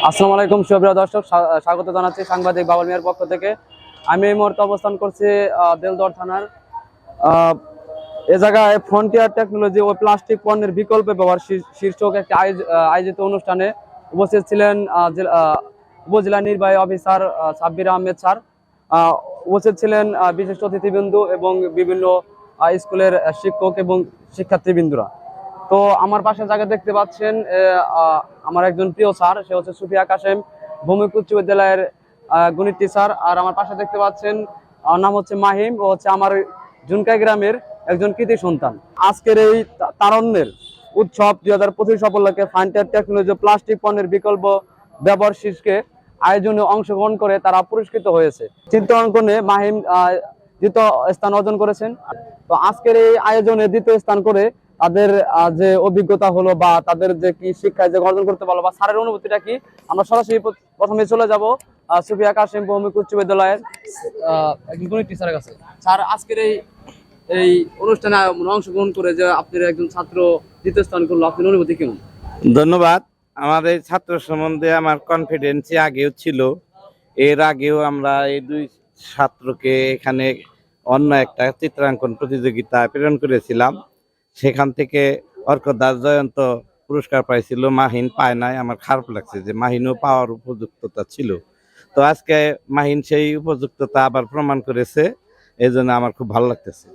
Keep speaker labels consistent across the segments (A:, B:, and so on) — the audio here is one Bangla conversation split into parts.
A: আসসালামু আলাইকুম সুপ্রিয় দর্শক, স্বাগত জানাচ্ছি সাংবাদিক বাবুল মিয়ার পক্ষ থেকে। আমি এই মুহূর্তে অবস্থান করছি দেলদুয়ার থানার এ জায়গায় ফ্রন্টিয়ার টেকনোলজি ও প্লাস্টিক পণ্যের বিকল্প ব্যবহার শীর্ষক একটি আয়োজিত অনুষ্ঠানে উপস্থিত ছিলেন উপজেলা নির্বাহী অফিসার সাব্বির আহমেদ স্যার। উপস্থিত ছিলেন বিশিষ্ট অতিথিবৃন্দ এবং বিভিন্ন স্কুলের শিক্ষক এবং শিক্ষার্থীবৃন্দরা। তো আমার পাশে জায়গা দেখতে পাচ্ছেন আমার একজন প্রিয় স্যার, সে হচ্ছে সুফিয়া কাশেম, ভৌমিক উচ্চ বিদ্যালয়ের গণিত টিচার। আর আমার পাশে দেখতে পাচ্ছেন নাম হচ্ছে মাহিম, ও হচ্ছে আমার জুনকাই গ্রামের একজন কৃতি সন্তান। আজকের এই তারুণ্যের উৎসব 2025 উপলক্ষে ফ্রন্টিয়ার টেকনোলজি প্লাস্টিক পণ্যের বিকল্প ব্যবহার শীর্ষকে আয়োজনে অংশগ্রহণ করে তারা পুরস্কৃত হয়েছে। চিত্রাঙ্কনে মাহিম দ্বিতীয় স্থান অর্জন করেছেন। তো আজকের এই আয়োজনে দ্বিতীয় স্থান করে তাদের যে অভিজ্ঞতা হলো বা তাদের যে কি শিক্ষায় যে অর্জন করতে পারলো বা স্যারের অনুভূতিটা কি, আমরা সরাসরি প্রথমে চলে যাব সুফিয়া কাশেম ভৌমিক উচ্চ বিদ্যালয়ের একজন গণিত টিচারের কাছে। স্যার, আজকের এই অনুষ্ঠানে অংশগ্রহণ করে যে আপনার একজন ছাত্র দ্বিতীয় স্থান করলো, আপনার অনুভূতি কেমন?
B: ধন্যবাদ। আমার এই ছাত্র সম্বন্ধে আমার কনফিডেন্সই আগেও ছিল। এর আগেও আমরা এই দুই ছাত্রকে এখানে অন্য একটা চিত্রাঙ্কন প্রতিযোগিতা প্রেরণ করেছিলাম। সেখান থেকে অর্ক দাস জয়ন্ত পুরস্কার পাইছিল, মাহিন পায় নাই। আমার খারাপ লাগছে যে মাহিনও পাওয়ার উপযুক্ততা ছিল। তো আজকে মাহিন সেই উপযুক্ততা আবার প্রমাণ করেছে, এই জন্য আমার খুব ভালো লাগতেছে।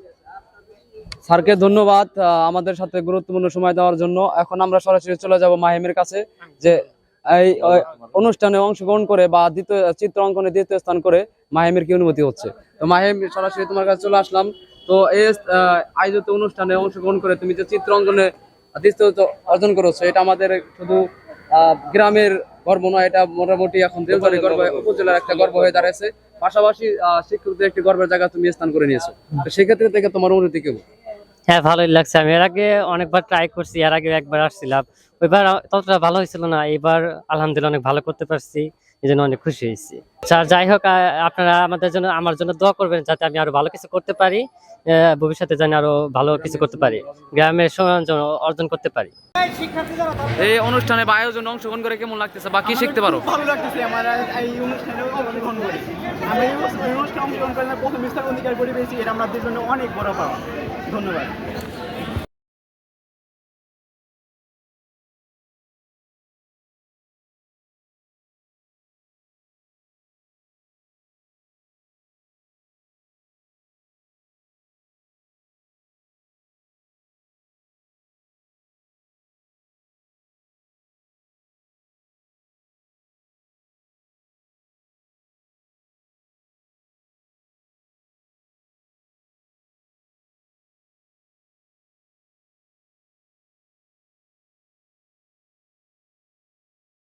A: স্যারকে ধন্যবাদ আমাদের সাথে গুরুত্বপূর্ণ সময় দেওয়ার জন্য। এখন আমরা সরাসরি চলে যাব মাহিমের কাছে, যে এই অনুষ্ঠানে অংশগ্রহণ করে বা দ্বিতীয় চিত্র অঙ্কনে দ্বিতীয় স্থান করে মাহিমের কি অনুভূতি হচ্ছে। তো মাহিম, সরাসরি তোমার কাছে চলে আসলাম। তো এই আয়োজিত অনুষ্ঠানে অংশগ্রহণ করে তুমি যে চিত্র অঙ্কনে দ্বিতীয় অর্জন করেছো, এটা আমাদের শুধু গ্রামের গর্ব নয়, এটা মোটামুটি এখন দেওঘরের গর্ব, উপজেলার একটা গর্ব হয়ে দাঁড়িয়েছে। পাশাপাশি শিক্ষকদের একটি গর্বের জায়গা তুমি স্থান করে নিয়েছো। তো সেক্ষেত্রে থেকে তোমার অনুভূতি কেমন?
C: হ্যাঁ, ভালোই লাগছে। আমি এর আগে অনেকবার ট্রাই করছি, এর আগে একবার আসছিলাম, ওইবার ততটা ভালো হয়েছিল না। এবার আলহামদুলিল্লাহ অনেক ভালো করতে পারছি, এই জন্য অনেক খুশি হয়েছি। স্যার, যাই হোক, আপনারা আমার জন্য দোয়া করবেন যাতে আমি আরো ভালো কিছু করতে পারি, ভবিষ্যতে জানি আরো ভালো কিছু করতে পারি, গ্রামের সম্মান অর্জন করতে পারি।
A: এই অনুষ্ঠানে বা আয়োজনে অংশগ্রহণ করে কেমন লাগতেছে বা কি শিখতে পারো?
D: ভালো লাগতেছে। আমার এই অনুষ্ঠানে অংশগ্রহণ করি, আমি এই অনুষ্ঠানে অংশগ্রহণ করে প্রথম স্থান অধিকার করে পেয়েছি। এটা আমাদের জন্য অনেক বড় পাওয়া। ধন্যবাদ।